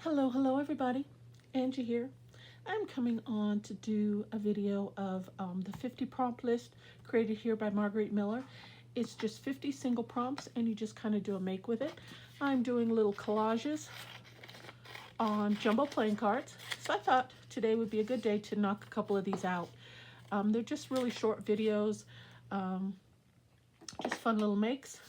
Hello everybody, Angie here. I'm coming on to do a video of the 50 prompt list created here by Marguerite Miller. It's just 50 single prompts and you just kind of do a make with it. I'm doing little collages on jumbo playing cards, so I thought today would be a good day to knock a couple of these out. They're just really short videos, just fun little makes.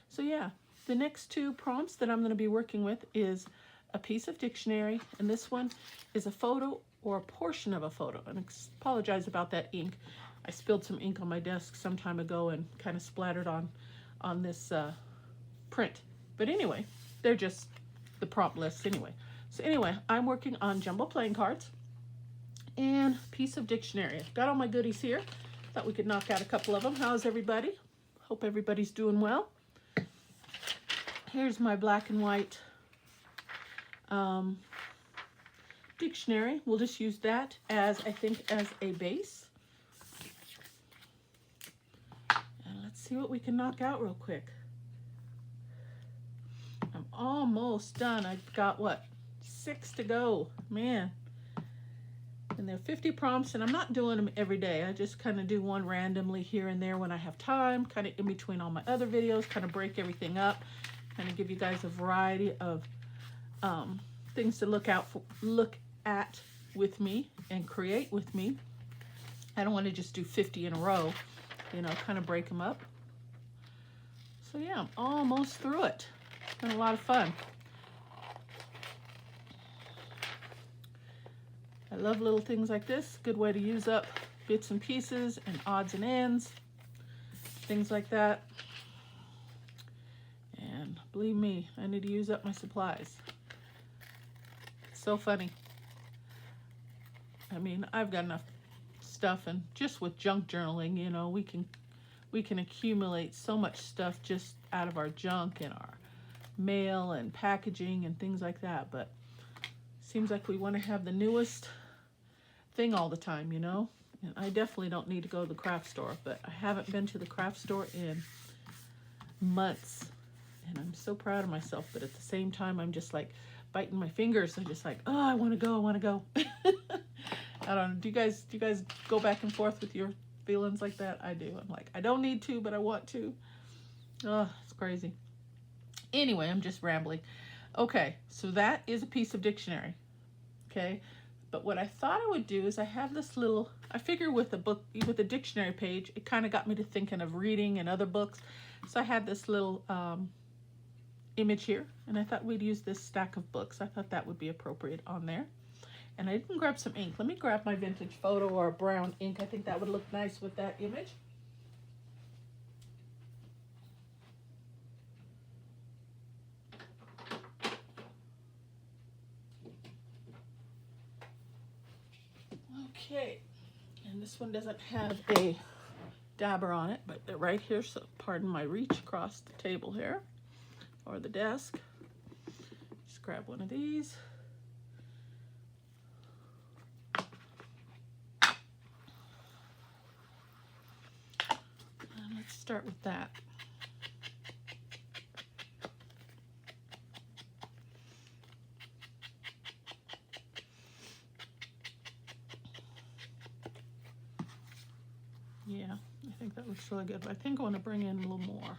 So yeah, the next two prompts that I'm going to be working with is a piece of dictionary, and this one is a photo or a portion of a photo. And I apologize about that ink. I spilled some ink on my desk some time ago and kind of splattered on this print. But anyway, they're just the prompt lists anyway. So anyway, I'm working on jumbo playing cards and piece of dictionary. I've got all my goodies here. Thought we could knock out a couple of them. How's everybody? Hope everybody's doing well. Here's my black and white dictionary. We'll just use that as, I think, as a base. And let's see what we can knock out real quick. I'm almost done. I've got, what, 6 to go. Man. And they're 50 prompts, and I'm not doing them every day. I just kind of do one randomly here and there when I have time, kind of in between all my other videos, kind of break everything up, kind of give you guys a variety of things to look at with me and create with me. I don't want to just do 50 in a row, you know, kind of break them up. So yeah, I'm almost through it. It's been a lot of fun. I love little things like this. Good way to use up bits and pieces and odds and ends, things like that. And believe me, I need to use up my supplies. So funny. I mean, I've got enough stuff, and just with junk journaling, you know, we can accumulate so much stuff just out of our junk and our mail and packaging and things like that. But seems like we want to have the newest thing all the time, you know. And I definitely don't need to go to the craft store, but I haven't been to the craft store in months, and I'm so proud of myself. But at the same time, I'm just like biting my fingers. I'm just like, oh, I want to go. I don't know. Do you guys go back and forth with your feelings like that? I do. I'm like, I don't need to, but I want to. Oh, it's crazy. Anyway, I'm just rambling. Okay, so that is a piece of dictionary. Okay, but what I thought I would do is I have this little, I figure with a book, with a dictionary page, it kind of got me to thinking of reading and other books. So I had this little image here, and I thought we'd use this stack of books. I thought that would be appropriate on there. And I didn't grab some ink. Let me grab my vintage photo or brown ink. I think that would look nice with that image. Okay, and this one doesn't have a dabber on it, but they're right here, so pardon my reach across the table here, or the desk. Just grab one of these. And let's start with that. Yeah, I think that looks really good, but I think I want to bring in a little more,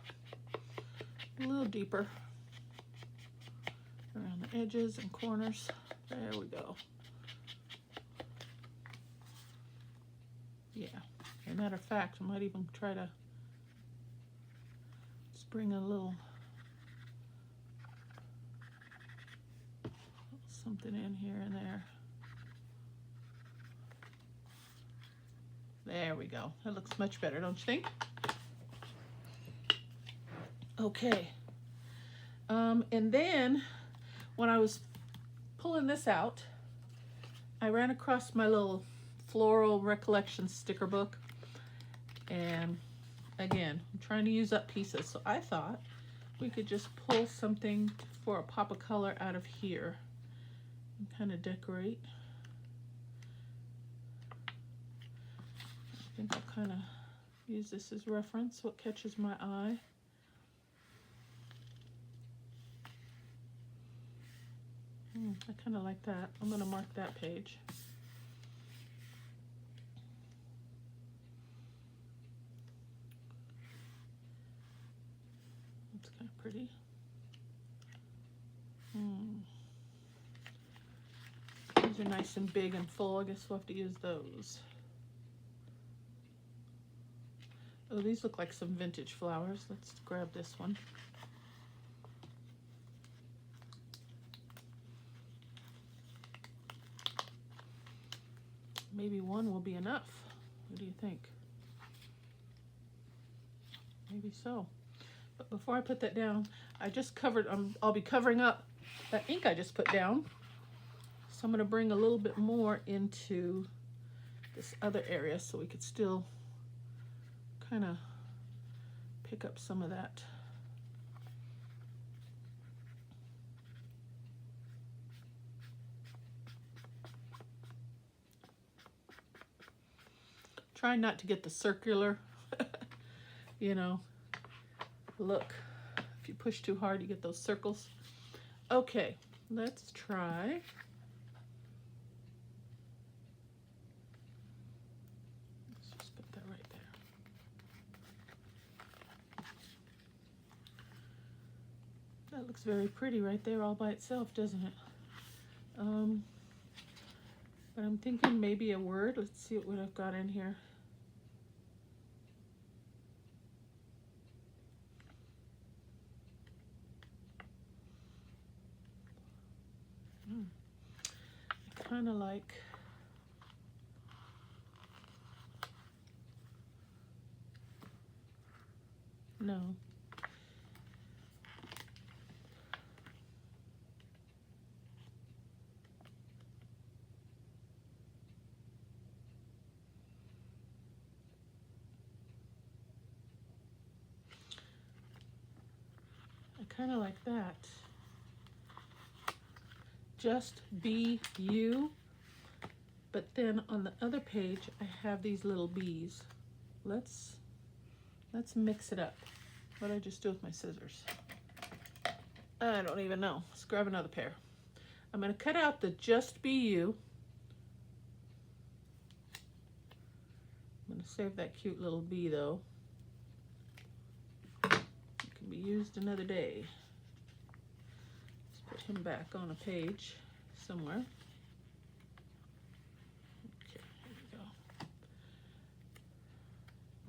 a little deeper around the edges and corners. There we go. Yeah, as a matter of fact, I might even try to just bring a little something in here and there. There we go. That looks much better, don't you think? Okay. And then when I was pulling this out, I ran across my little floral recollection sticker book. And again, I'm trying to use up pieces. So I thought we could just pull something for a pop of color out of here and kind of decorate. I think I'll kind of use this as reference, what catches my eye. I kind of like that. I'm going to mark that page. That's kind of pretty. These are nice and big and full. I guess we'll have to use those. Oh, these look like some vintage flowers. Let's grab this one. Maybe one will be enough. What do you think? Maybe so. But before I put that down, I just covered, I'll be covering up that ink I just put down. So I'm going to bring a little bit more into this other area so we could still kind of pick up some of that. Try not to get the circular, you know, look. If you push too hard, you get those circles. Okay, let's try. Let's just put that right there. That looks very pretty right there all by itself, doesn't it? But I'm thinking maybe a word. Let's see what I've got in here. I kind of like no. I kind of like that. Just be you. But then on the other page, I have these little bees. Let's mix it up. What did I just do with my scissors? I don't even know. Let's grab another pair. I'm going to cut out the just be you. I'm going to save that cute little bee though. It can be used another day. Let's put him back on a page somewhere. Okay, here we go.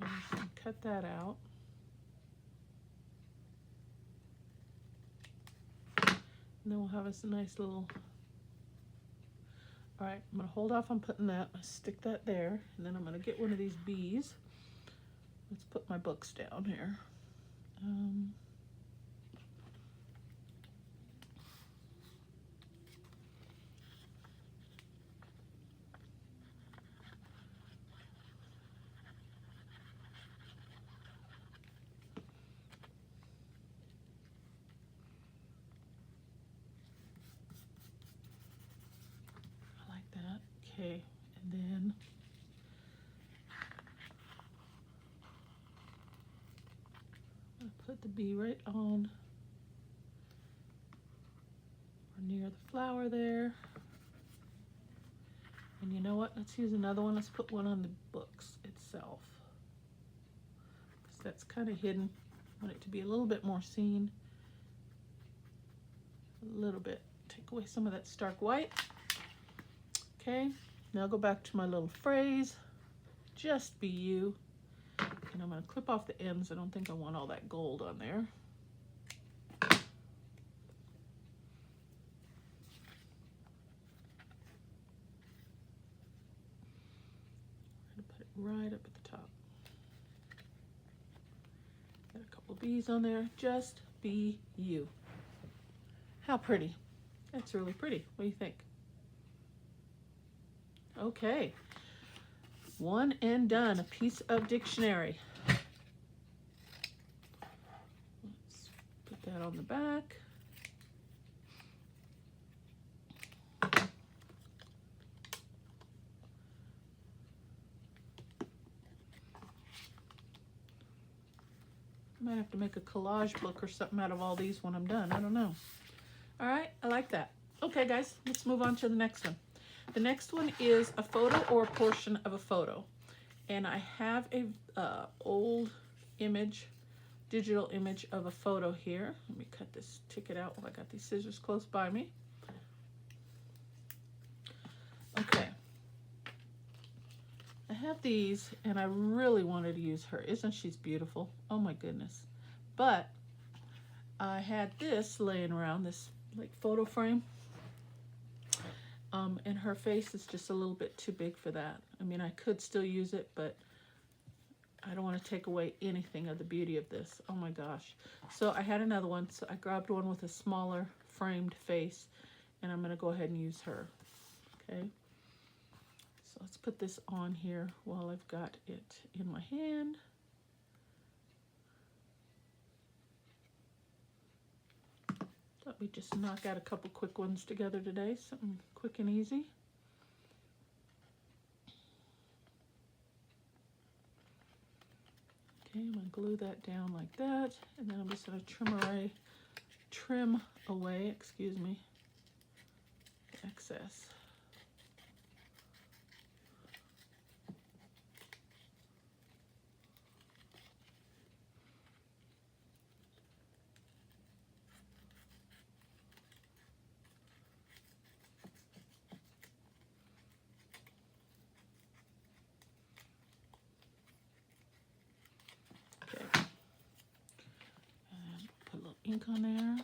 I'm just cut that out. And then we'll have us a nice little, all right, I'm gonna hold off on putting that, I'll stick that there, and then I'm gonna get one of these bees. Let's put my books down here. Okay, and then I'm going to put the bee right on or near the flower there. And you know what? Let's use another one. Let's put one on the books itself, because that's kind of hidden. I want it to be a little bit more seen. A little bit. Take away some of that stark white. Okay. Now go back to my little phrase, just be you. And I'm going to clip off the ends. I don't think I want all that gold on there. I'm going to put it right up at the top. Got a couple bees on there. Just be you. How pretty. That's really pretty. What do you think? Okay, one and done, a piece of dictionary. Let's put that on the back. I might have to make a collage book or something out of all these when I'm done. I don't know. All right, I like that. Okay, guys, let's move on to the next one. The next one is a photo or a portion of a photo. And I have a old image, digital image of a photo here. Let me cut this ticket out while I got these scissors close by me. Okay. I have these, and I really wanted to use her. Isn't she beautiful? Oh my goodness. But I had this laying around, this like photo frame. And her face is just a little bit too big for that. I mean, I could still use it, but I don't want to take away anything of the beauty of this. Oh my gosh. So I had another one, so I grabbed one with a smaller framed face, and I'm going to go ahead and use her. Okay. So let's put this on here while I've got it in my hand. Thought we'd just knock out a couple quick ones together today, something quick and easy. Okay, I'm going to glue that down like that, and then I'm just going to trim away, excuse me, the excess. Ink on there.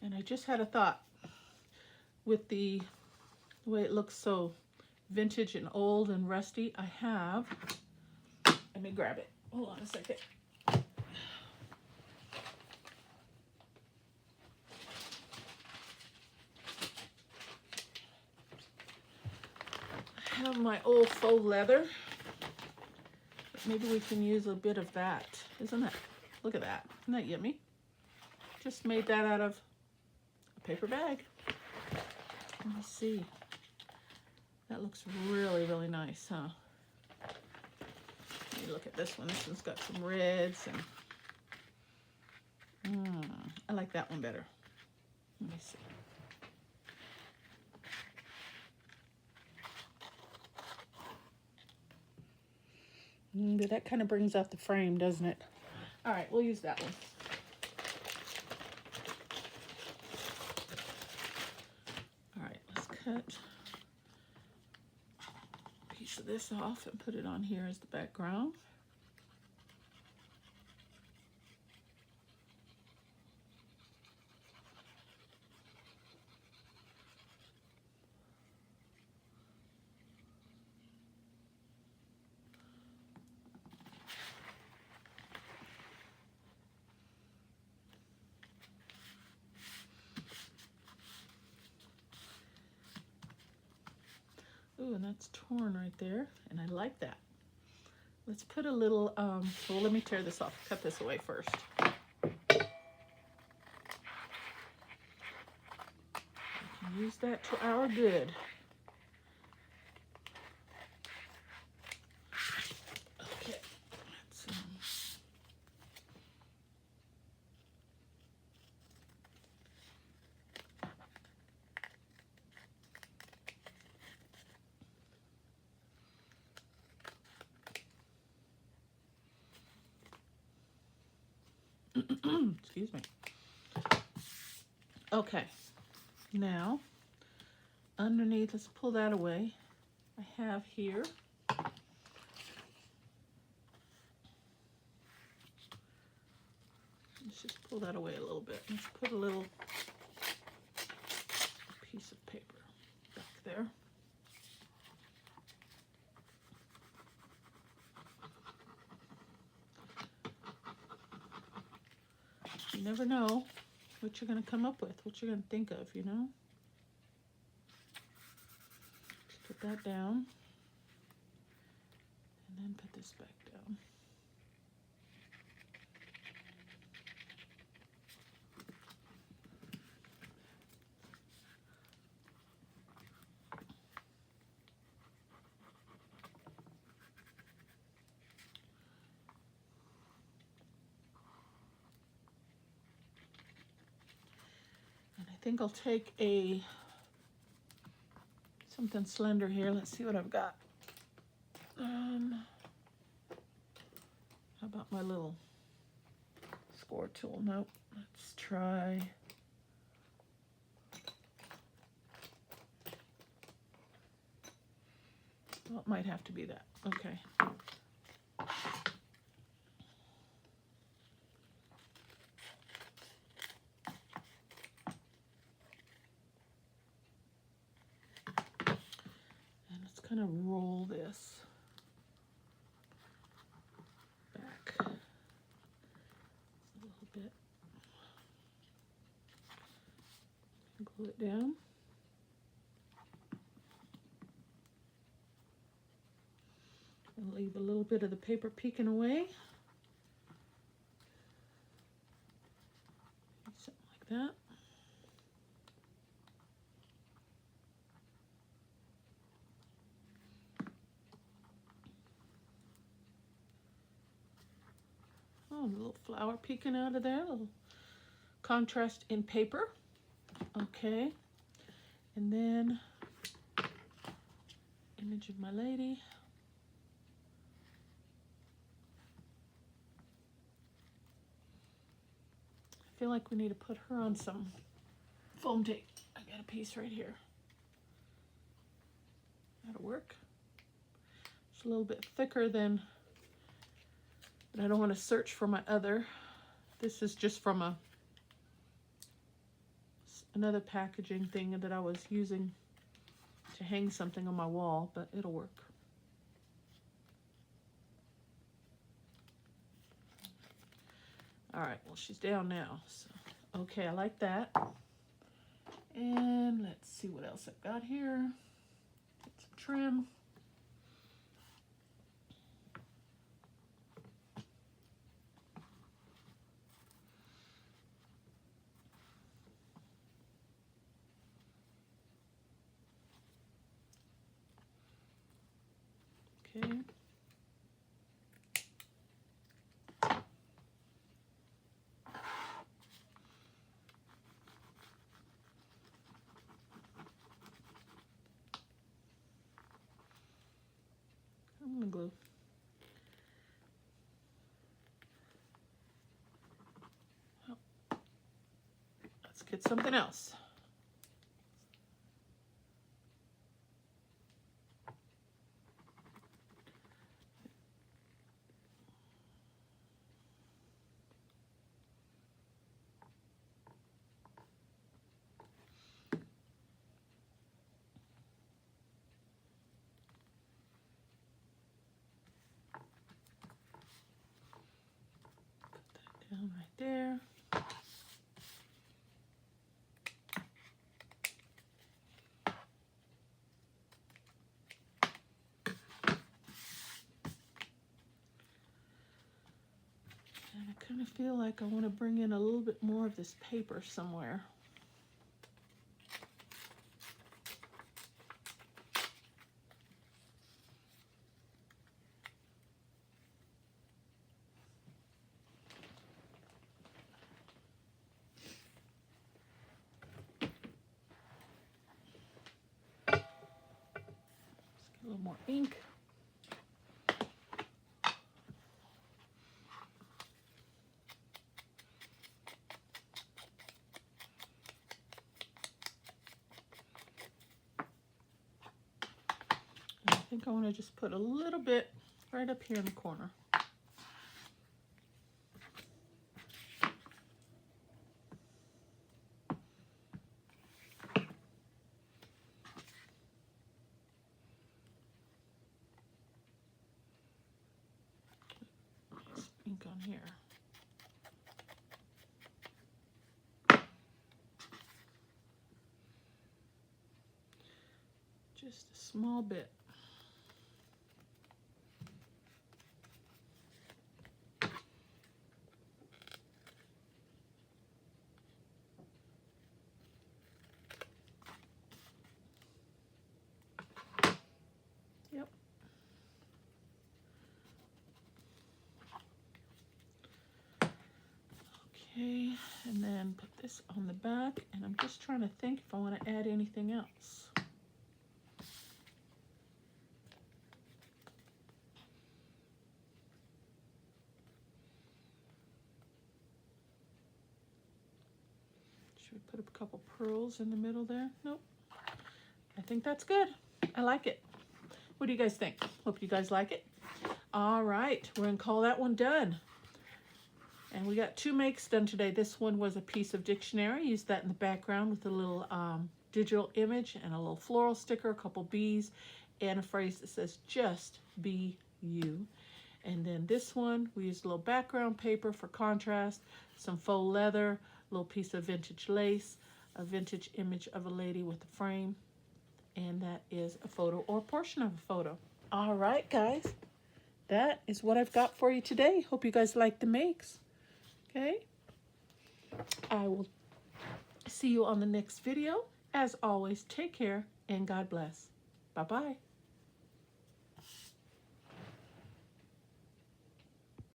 And I just had a thought with the way it looks so vintage and old and rusty. I have, let me grab it. Hold on a second. I have my old faux leather. Maybe we can use a bit of that. Isn't that, look at that. Isn't that yummy? Just made that out of a paper bag. Let me see. That looks really, really nice, huh? Let me look at this one. This one's got some reds and I like that one better. Let me see. That kind of brings out the frame, doesn't it? All right, we'll use that one. All right, let's cut a piece of this off and put it on here as the background. Ooh, and that's torn right there, and I like that. Let's put a little, well, let me tear this off, cut this away first. We can use that to our good. Okay, let's, excuse me. Okay, now underneath, let's pull that away. I have here let's just pull that away a little bit. Let's put a little piece of paper back there. You never know what you're going to come up with, what you're going to think of, you know? Just put that down. And then put this back down. think I'll take something slender here. Let's see what I've got. How about my little score tool? Nope. Let's try. Well, it might have to be that. Okay. And let's kind of roll this back a little bit. Glue it down. And leave a little bit of the paper peeking away. Something like that. Oh, a little flower peeking out of there. A little contrast in paper. Okay. And then image of my lady. I feel like we need to put her on some foam tape. I got a piece right here. That'll work. It's a little bit thicker than, but I don't want to search for my other. This is just from another packaging thing that I was using to hang something on my wall, but it'll work. All right, well, she's down now. So, okay, I like that. And let's see what else I've got here. Get some trim. Okay. I'm gonna glue. Oh. Let's get something else. Down right there. And I kind of feel like I want to bring in a little bit more of this paper somewhere. A little more ink. And I think I want to just put a little bit right up here in the corner. Ink on here. Just a small bit. Yep. Okay, and then put this on the back, and I'm just trying to think if I want to add anything else. Should we put a couple pearls in the middle there? Nope. I think that's good. I like it. What do you guys think? Hope you guys like it. All right, we're gonna call that one done. And we got 2 makes done today. This one was a piece of dictionary. Used that in the background with a little digital image and a little floral sticker, a couple bees, and a phrase that says, just be you. And then this one, we used a little background paper for contrast, some faux leather, a little piece of vintage lace, a vintage image of a lady with a frame, and that is a photo or a portion of a photo. All right, guys. That is what I've got for you today. Hope you guys like the makes. Okay, I will see you on the next video. As always, take care and God bless. Bye-bye.